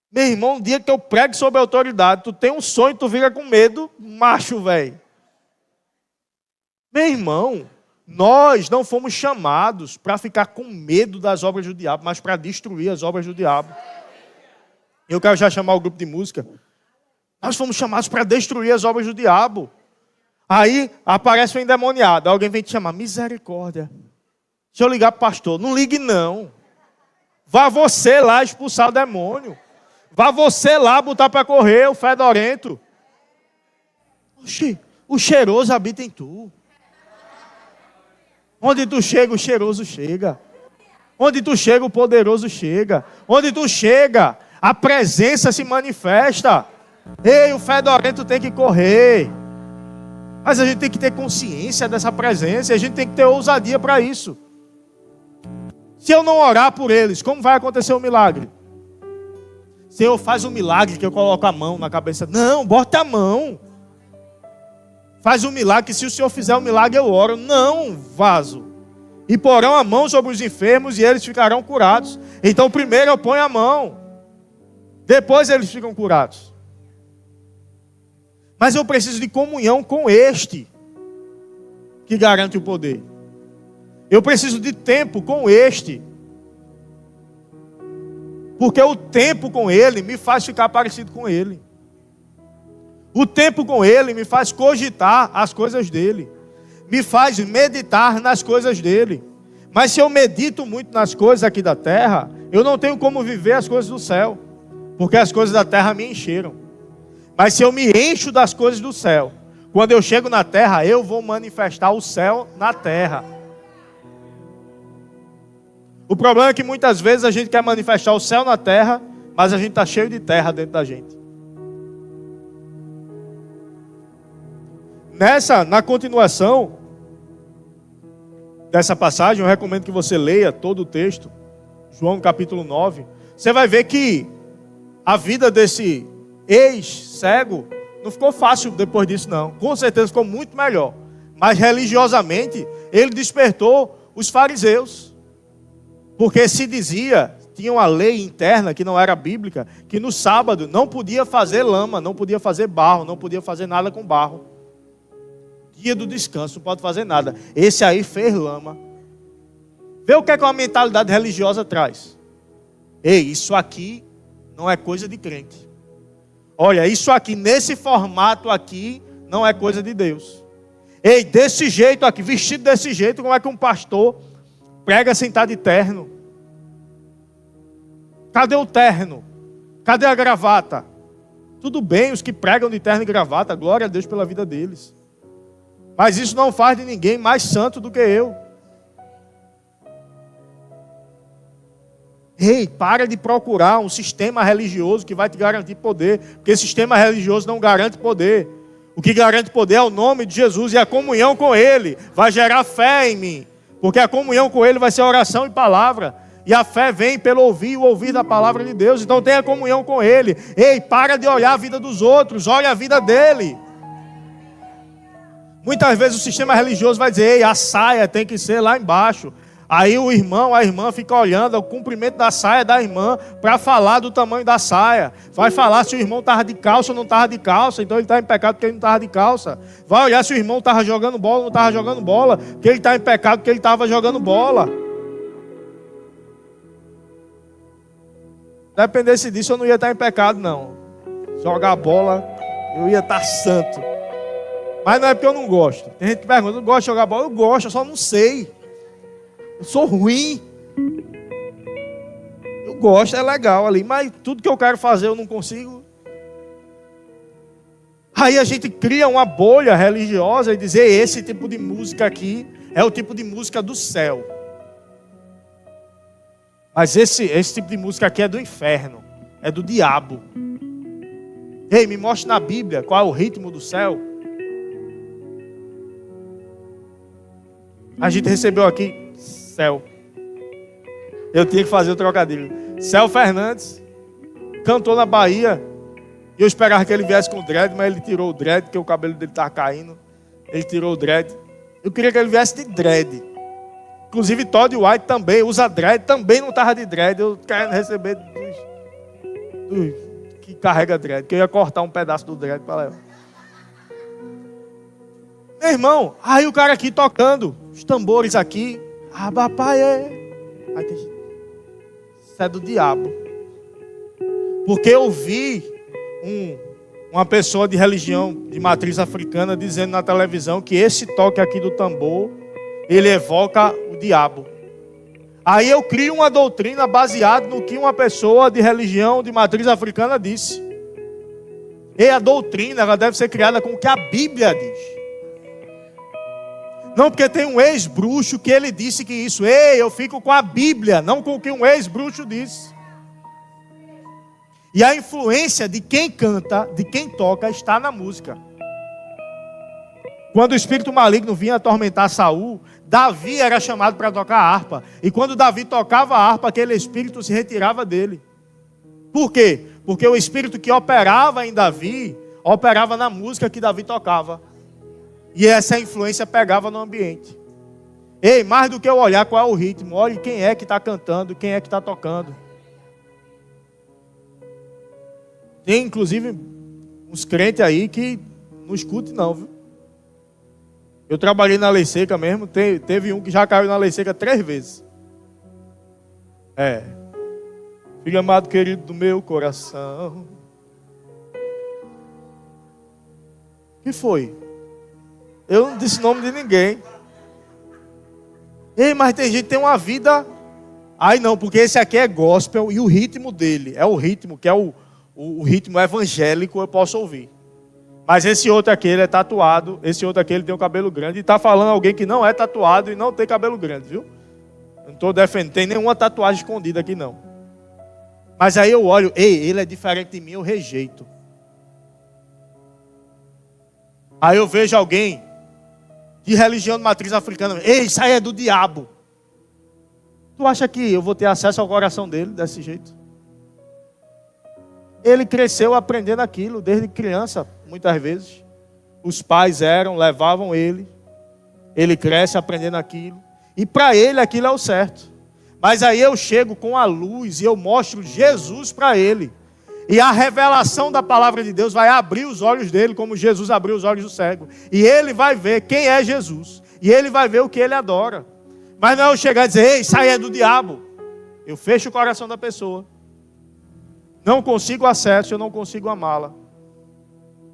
Meu irmão, um dia que eu prego sobre autoridade, tu tem um sonho, tu fica com medo, macho, velho. Meu irmão, nós não fomos chamados para ficar com medo das obras do diabo, mas para destruir as obras do diabo. Eu quero já chamar o grupo de música. Nós fomos chamados para destruir as obras do diabo. Aí aparece um endemoniado, alguém vem te chamar, misericórdia. Deixa eu ligar para o pastor. Não ligue não. Vá você lá expulsar o demônio. Vá você lá botar para correr o fedorento. Oxi, o cheiroso habita em tu. Onde tu chega, o cheiroso chega. Onde tu chega, o poderoso chega. Onde tu chega, a presença se manifesta. Ei, o fedorento tem que correr. Mas a gente tem que ter consciência dessa presença. E a gente tem que ter ousadia para isso. Se eu não orar por eles, como vai acontecer o milagre? Senhor, faz um milagre que eu coloco a mão na cabeça. Não, bota a mão. Faz um milagre que se o Senhor fizer um milagre eu oro. Não, vaso. E porão a mão sobre os enfermos e eles ficarão curados. Então primeiro eu ponho a mão. Depois eles ficam curados. Mas eu preciso de comunhão com este que garante o poder. Eu preciso de tempo com este. Porque o tempo com ele me faz ficar parecido com ele. O tempo com ele me faz cogitar as coisas dele. Me faz meditar nas coisas dele. Mas se eu medito muito nas coisas aqui da terra, eu não tenho como viver as coisas do céu. Porque as coisas da terra me encheram. Mas se eu me encho das coisas do céu, quando eu chego na terra, eu vou manifestar o céu na terra. O problema é que muitas vezes a gente quer manifestar o céu na terra, mas a gente está cheio de terra dentro da gente. Na continuação dessa passagem, eu recomendo que você leia todo o texto, João capítulo 9. Você vai ver que a vida desse ex-cego não ficou fácil depois disso não. Com certeza ficou muito melhor. Mas religiosamente, ele despertou os fariseus. Porque se dizia, tinha uma lei interna que não era bíblica, que no sábado não podia fazer lama, não podia fazer barro, não podia fazer nada com barro. Dia do descanso, não pode fazer nada. Esse aí fez lama. Vê o que é que uma mentalidade religiosa traz. Ei, isso aqui não é coisa de crente. Olha, isso aqui, nesse formato aqui, não é coisa de Deus. Ei, desse jeito aqui, vestido desse jeito, como é que um pastor prega sentado de terno? Cadê o terno? Cadê a gravata? Tudo bem, os que pregam de terno e gravata, glória a Deus pela vida deles. Mas isso não faz de ninguém mais santo do que eu. Ei, para de procurar um sistema religioso que vai te garantir poder, porque esse sistema religioso não garante poder. O que garante poder é o nome de Jesus e a comunhão com Ele. Vai gerar fé em mim, porque a comunhão com Ele vai ser oração e palavra. E a fé vem pelo ouvir e o ouvir da palavra de Deus. Então tenha comunhão com Ele. Ei, para de olhar a vida dos outros, olha a vida dele. Muitas vezes o sistema religioso vai dizer, ei, a saia tem que ser lá embaixo. Aí o irmão, a irmã fica olhando o comprimento da saia da irmã para falar do tamanho da saia. Vai falar se o irmão estava de calça ou não estava de calça, então ele está em pecado porque ele não estava de calça. Vai olhar se o irmão estava jogando bola ou não estava jogando bola, porque ele está em pecado porque ele estava jogando bola. Dependesse disso, eu não ia estar em pecado, não. Jogar bola, Eu ia estar santo. Mas não é porque eu não gosto. Tem gente que pergunta, eu gosto de jogar bola? Eu gosto, eu só não sei. Eu sou ruim. Eu gosto, é legal ali, mas tudo que eu quero fazer eu não consigo. Aí a gente cria uma bolha religiosa e dizer, esse tipo de música aqui é o tipo de música do céu. Mas esse tipo de música aqui é do inferno, é do diabo. Ei, me mostre na Bíblia qual é o ritmo do céu. A gente recebeu aqui Céu. Eu tinha que fazer o trocadilho. Céu Fernandes cantou na Bahia. E eu esperava que ele viesse com o dread, mas ele tirou o dread, porque o cabelo dele estava caindo. Ele tirou o dread. Eu queria que ele viesse de dread. Inclusive Todd White também usa dread, também não estava de dread. Eu querendo receber dos que carrega dread, que eu ia cortar um pedaço do dread para levar. Meu irmão, aí o cara aqui tocando os tambores aqui. Ah, papai é. Aí tem gente. Isso é do diabo. Porque eu vi uma pessoa de religião de matriz africana dizendo na televisão que esse toque aqui do tambor, ele evoca o diabo. Aí eu crio uma doutrina baseada no que uma pessoa de religião de matriz africana disse. E a doutrina, ela deve ser criada com o que a Bíblia diz. Não, porque tem um ex-bruxo que ele disse que isso. Ei, eu fico com a Bíblia, não com o que um ex-bruxo disse. E a influência de quem canta, de quem toca, está na música. Quando o espírito maligno vinha atormentar Saul, Davi era chamado para tocar harpa. E quando Davi tocava a harpa, aquele espírito se retirava dele. Por quê? Porque o espírito que operava em Davi, operava na música que Davi tocava. E essa influência pegava no ambiente. Ei, mais do que eu olhar qual é o ritmo, olhe quem é que está cantando, quem é que está tocando. Tem inclusive uns crentes aí que não escutam não, viu? Eu trabalhei na Lei Seca mesmo, teve um que já caiu na Lei Seca 3 vezes. Filho amado querido do meu coração. O que foi? Eu não disse o nome de ninguém. Ei, mas tem gente que tem uma vida. Ai não, porque esse aqui é gospel e o ritmo dele é o ritmo que é o ritmo evangélico, eu posso ouvir. Mas esse outro aqui, ele é tatuado. Esse outro aqui, ele tem o cabelo grande. E está falando alguém que não é tatuado e não tem cabelo grande, viu? Eu não estou defendendo, tem nenhuma tatuagem escondida aqui não. Mas aí eu olho, ei, ele é diferente de mim, eu rejeito. Aí eu vejo alguém de religião de matriz africana. Ei, isso aí é do diabo. Tu acha que eu vou ter acesso ao coração dele desse jeito? Ele cresceu aprendendo aquilo desde criança, muitas vezes. Os pais levavam ele. Ele cresce aprendendo aquilo. E para ele aquilo é o certo. Mas aí eu chego com a luz e eu mostro Jesus para ele. E a revelação da palavra de Deus vai abrir os olhos dele, como Jesus abriu os olhos do cego. E ele vai ver quem é Jesus. E ele vai ver o que ele adora. Mas não é eu chegar e dizer, ei, isso aí é do diabo. Eu fecho o coração da pessoa. Não consigo acesso, eu não consigo amá-la.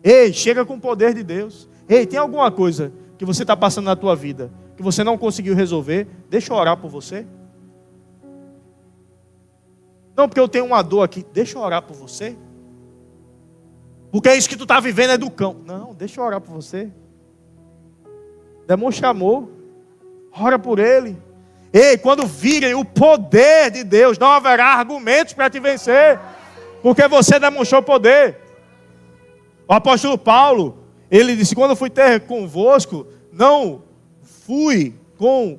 Ei, chega com o poder de Deus. Ei, tem alguma coisa que você está passando na tua vida, que você não conseguiu resolver? Deixa eu orar por você. Não, porque eu tenho uma dor aqui. Deixa eu orar por você. Porque é isso que tu está vivendo é do cão. Não, deixa eu orar por você. Demonstra amor. Ora por ele. Ei, quando virem o poder de Deus, não haverá argumentos para te vencer. Porque você demonstrou poder. O apóstolo Paulo, ele disse, quando eu fui ter convosco, não fui com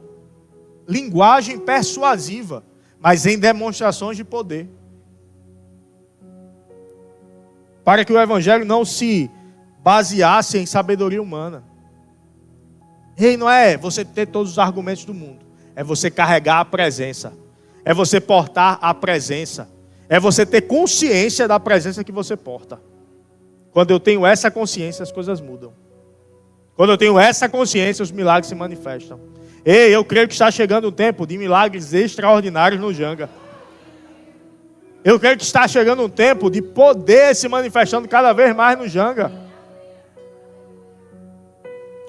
linguagem persuasiva, mas em demonstrações de poder. Para que o evangelho não se baseasse em sabedoria humana. Ei, não é você ter todos os argumentos do mundo. É você carregar a presença. É você portar a presença. É você ter consciência da presença que você porta. Quando eu tenho essa consciência, as coisas mudam. Quando eu tenho essa consciência, os milagres se manifestam. Ei, eu creio que está chegando um tempo de milagres extraordinários no Janga. Eu creio que está chegando um tempo de poder se manifestando cada vez mais no Janga.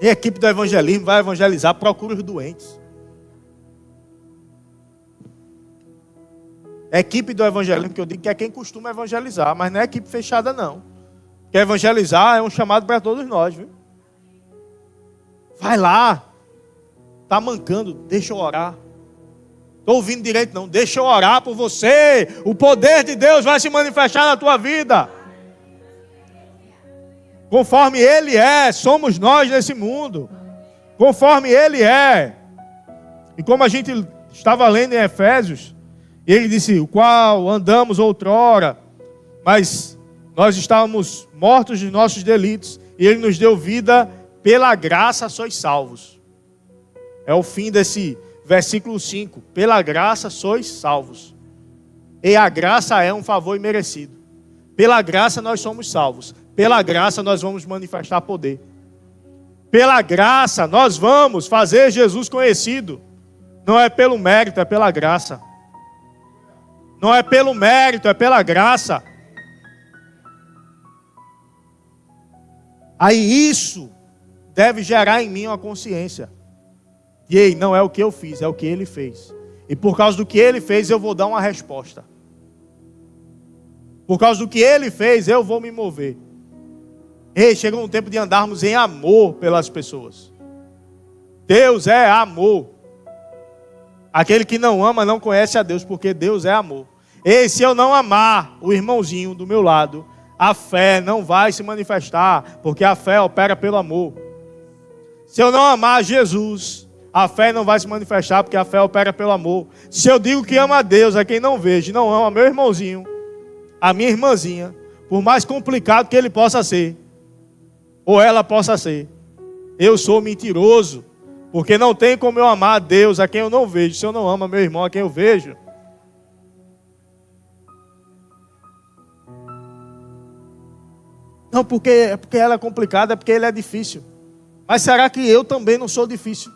E a equipe do evangelismo vai evangelizar, procura os doentes. A equipe do evangelismo, que eu digo que é quem costuma evangelizar, mas não é equipe fechada não. Porque evangelizar é um chamado para todos nós, viu? Vai lá. Está mancando, deixa eu orar. Estou ouvindo direito não, deixa eu orar por você. O poder de Deus vai se manifestar na tua vida. Conforme Ele é, somos nós nesse mundo. Conforme Ele é. E como a gente estava lendo em Efésios, ele disse, o qual andamos outrora, mas nós estávamos mortos de nossos delitos, e Ele nos deu vida, pela graça sois salvos. É o fim desse versículo 5. Pela graça sois salvos. E a graça é um favor imerecido. Pela graça nós somos salvos. Pela graça nós vamos manifestar poder. Pela graça nós vamos fazer Jesus conhecido. Não é pelo mérito, é pela graça. Não é pelo mérito, é pela graça. Aí isso deve gerar em mim uma consciência. E ei, não é o que eu fiz, é o que Ele fez. E por causa do que Ele fez, eu vou dar uma resposta. Por causa do que Ele fez, eu vou me mover. Ei, chegou um tempo de andarmos em amor pelas pessoas. Deus é amor. Aquele que não ama não conhece a Deus, porque Deus é amor. E se eu não amar o irmãozinho do meu lado, a fé não vai se manifestar, porque a fé opera pelo amor. Se eu não amar Jesus, a fé não vai se manifestar, porque a fé opera pelo amor. Se eu digo que amo a Deus, a quem não vejo, e não ama meu irmãozinho, a minha irmãzinha, por mais complicado que ele possa ser, ou ela possa ser, eu sou mentiroso. Porque não tem como eu amar a Deus a quem eu não vejo, se eu não amo meu irmão a quem eu vejo. Não, porque ela é complicada, é porque ele é difícil. Mas será que eu também não sou difícil?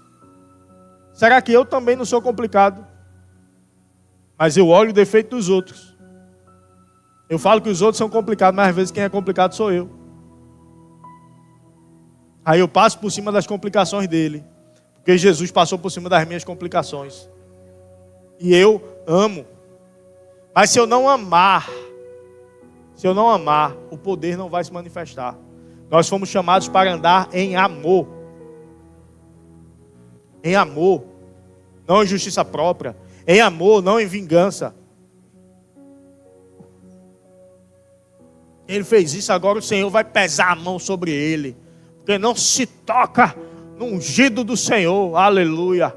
Será que eu também não sou complicado? Mas eu olho o defeito dos outros. Eu falo que os outros são complicados, mas às vezes quem é complicado sou eu. Aí eu passo por cima das complicações dele. Porque Jesus passou por cima das minhas complicações. E eu amo. Mas se eu não amar, o poder não vai se manifestar. Nós fomos chamados para andar em amor. Em amor. Não em justiça própria. Em amor, não em vingança. Ele fez isso, agora o Senhor vai pesar a mão sobre ele. Porque não se toca no ungido do Senhor, aleluia.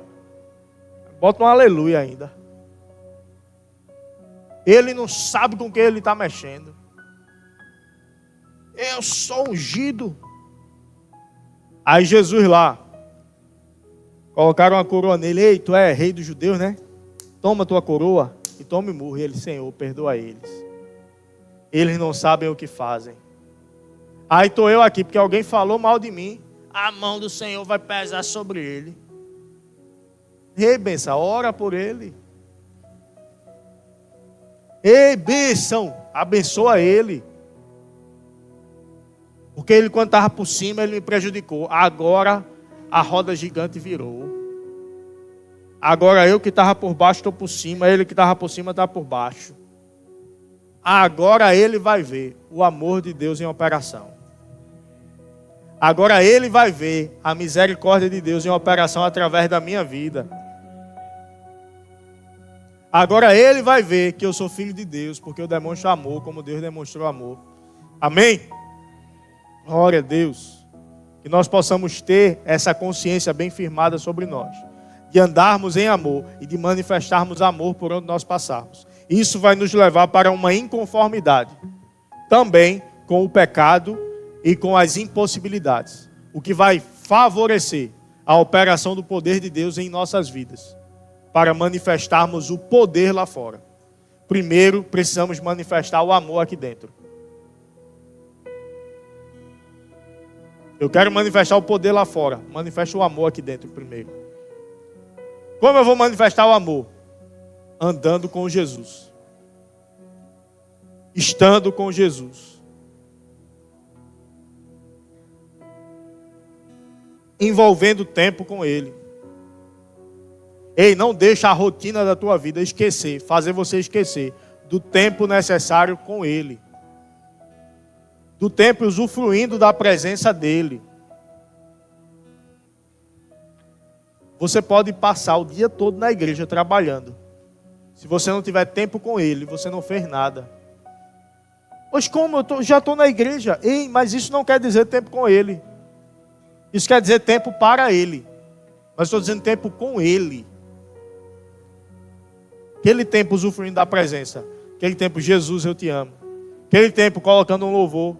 Bota um aleluia ainda. Ele não sabe com quem ele está mexendo. Eu sou ungido. Aí Jesus lá, colocaram uma coroa nele. Ei, tu é rei dos judeus, né? Toma tua coroa e tome murro. E ele, Senhor, perdoa eles. Eles não sabem o que fazem. Aí estou eu aqui, porque alguém falou mal de mim. A mão do Senhor vai pesar sobre ele. Ei, benção, ora por ele. Ei, benção, abençoa ele. Porque ele, quando estava por cima, ele me prejudicou. Agora a roda gigante virou. Agora eu que estava por baixo estou por cima. Ele que estava por cima está por baixo. Agora ele vai ver o amor de Deus em operação. Agora ele vai ver a misericórdia de Deus em operação através da minha vida. Agora ele vai ver que eu sou filho de Deus, porque eu demonstro amor como Deus demonstrou amor. Amém? Glória a Deus. Que nós possamos ter essa consciência bem firmada sobre nós. De andarmos em amor e de manifestarmos amor por onde nós passarmos. Isso vai nos levar para uma inconformidade. Também com o pecado e com as impossibilidades. O que vai favorecer a operação do poder de Deus em nossas vidas. Para manifestarmos o poder lá fora. Primeiro, precisamos manifestar o amor aqui dentro. Eu quero manifestar o poder lá fora. Manifesta o amor aqui dentro primeiro. Como eu vou manifestar o amor? Andando com Jesus. Estando com Jesus. envolvendo tempo com Ele. Ei, não deixa a rotina da tua vida fazer você esquecer do tempo necessário com Ele. Do tempo usufruindo da presença dEle. Você pode passar o dia todo na igreja trabalhando. Se você não tiver tempo com Ele, você não fez nada. Pois como? Já estou na igreja. Ei, mas isso não quer dizer tempo com Ele. Isso quer dizer tempo para Ele. Mas estou dizendo tempo com Ele. Aquele tempo usufruindo da presença. Aquele tempo, Jesus, eu te amo. Aquele tempo colocando um louvor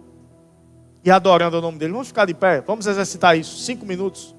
e adorando o nome dEle. Vamos ficar de pé? Vamos exercitar isso. 5 minutos.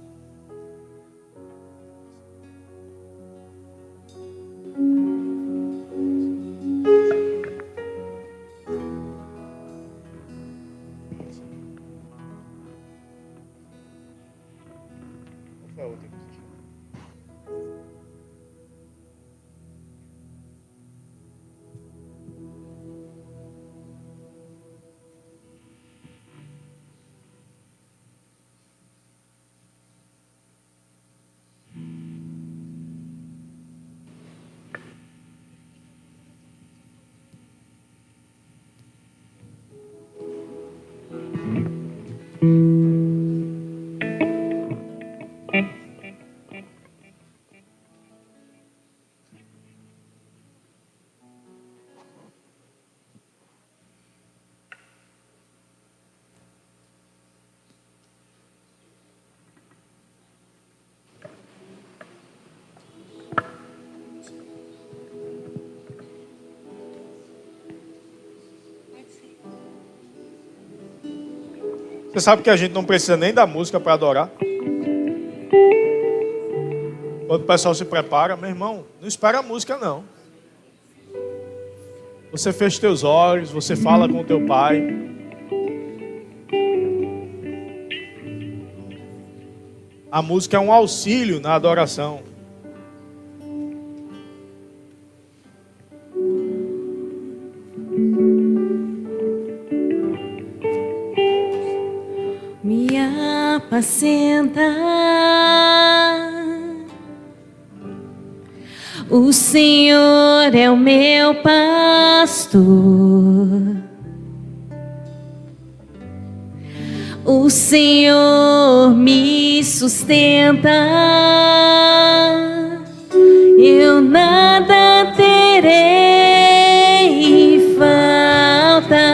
Você sabe que a gente não precisa nem da música para adorar? Quando o pessoal se prepara, meu irmão, não espera a música não. Você fecha teus olhos, você fala com o teu pai. A música é um auxílio na adoração. Me apacenta, o Senhor é o meu pastor, o Senhor me sustenta, eu nada terei falta.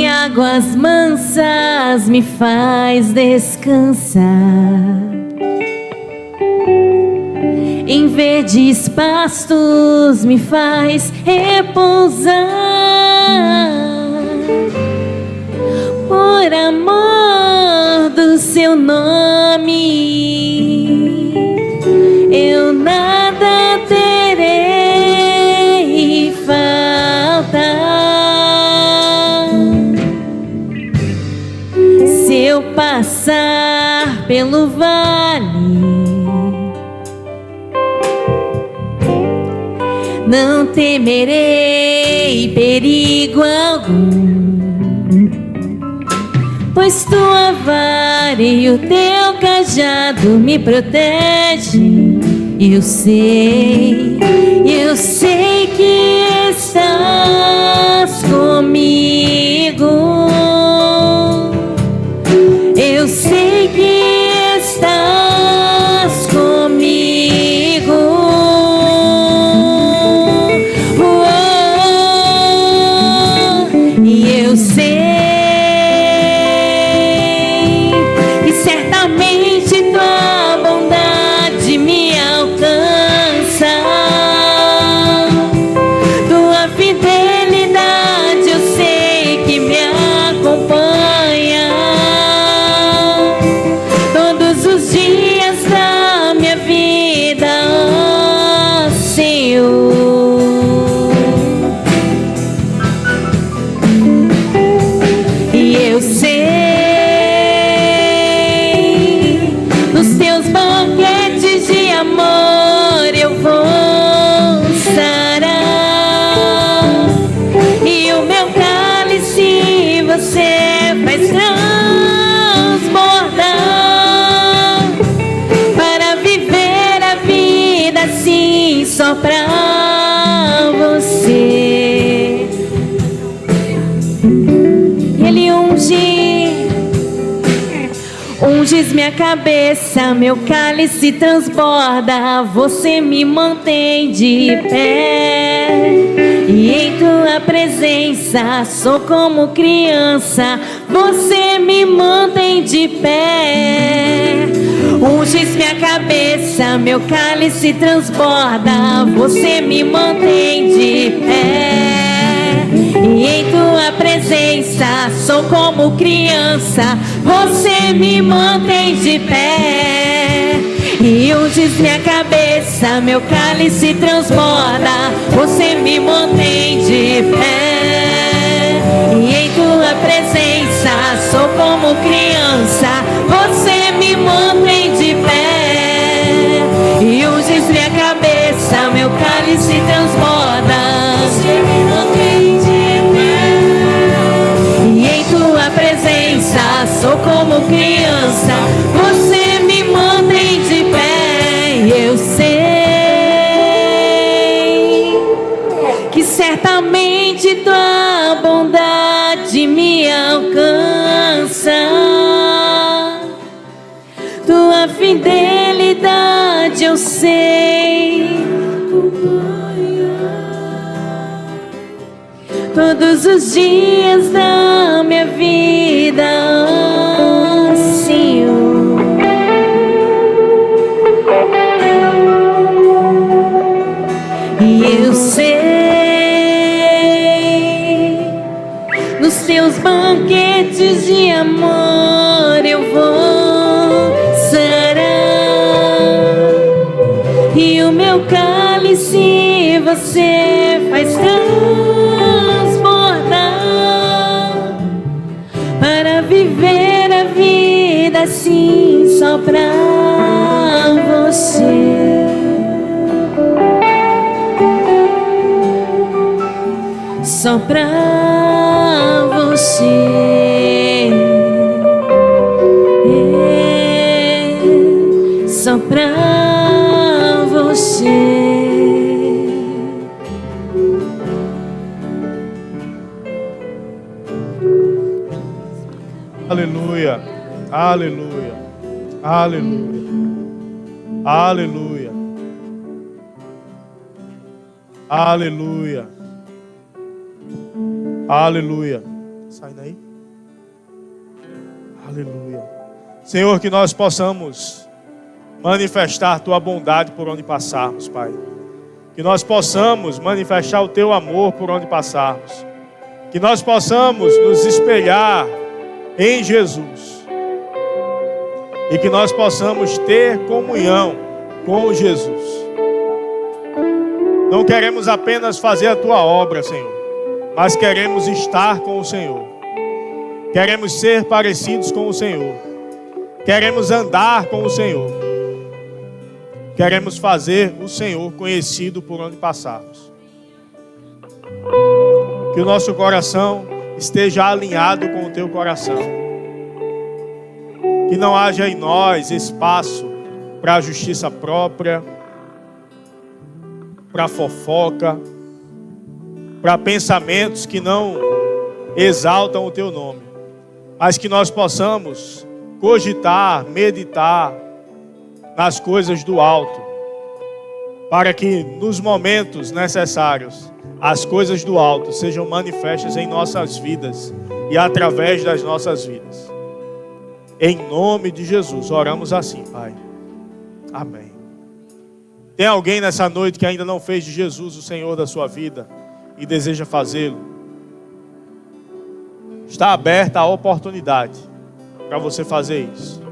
Águas mansas me faz descansar, em verdes pastos me faz repousar, por amor do seu nome, eu nada terei falta. Passar pelo vale, não temerei perigo algum, pois tua vara e o teu cajado me protegem. Eu sei que estás comigo. Eu sei que estás comigo. E eu sei que certamente tua bondade me alcança. só pra você. Ele unges minha cabeça, meu cálice transborda. Você me mantém de pé, e em tua presença sou como criança. Você me mantém de pé. Unges minha cabeça, meu cálice transborda. Você me mantém de pé, e em tua presença sou como criança. Você me mantém de pé. E unges minha cabeça, meu cálice transborda. Você me mantém de pé, e em tua presença sou como criança. Você me mantém de pé. E unges minha cabeça, meu cálice transborda. Você me mantém de pé, e em tua presença sou como criança. Você me mantém de pé. E eu sei que certamente tua bondade me alcança. Tua fidelidade eu sei. Todos os dias da minha vida, Senhor. E eu sei, nos teus banquetes de amor eu vou sarar, e o meu cálice você faz transbordar, para viver a vida assim só pra você. Só pra você, só pra você. Aleluia, aleluia, aleluia, aleluia, aleluia, aleluia. Sai daí. Aleluia. Senhor, que nós possamos manifestar tua bondade por onde passarmos, Pai. Que nós possamos manifestar o teu amor por onde passarmos. Que nós possamos nos espelhar em Jesus. E que nós possamos ter comunhão com Jesus. Não queremos apenas fazer a tua obra, Senhor, mas queremos estar com o Senhor. Queremos ser parecidos com o Senhor. Queremos andar com o Senhor. Queremos fazer o Senhor conhecido por onde passarmos. Que o nosso coração esteja alinhado com o teu coração. Que não haja em nós espaço para a justiça própria, para fofoca, para pensamentos que não exaltam o teu nome, mas que nós possamos cogitar, meditar nas coisas do alto, para que nos momentos necessários as coisas do alto sejam manifestas em nossas vidas e através das nossas vidas. Em nome de Jesus, oramos assim, Pai. Amém. Tem alguém nessa noite que ainda não fez de Jesus o Senhor da sua vida e deseja fazê-lo? Está aberta a oportunidade para você fazer isso.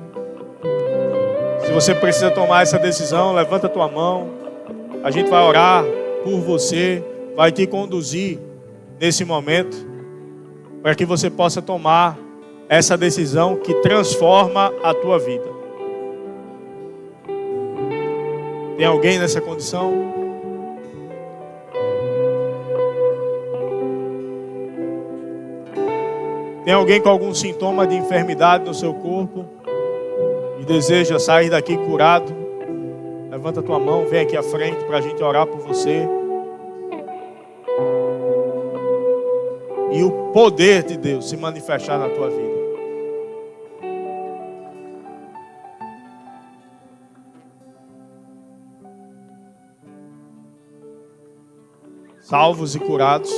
Se você precisa tomar essa decisão, levanta a tua mão. A gente vai orar por você, vai te conduzir nesse momento, para que você possa tomar essa decisão que transforma a tua vida. Tem alguém nessa condição? Tem alguém com algum sintoma de enfermidade no seu corpo e deseja sair daqui curado? Levanta a tua mão, vem aqui à frente para a gente orar por você. E o poder de Deus se manifestar na tua vida. Salvos e curados.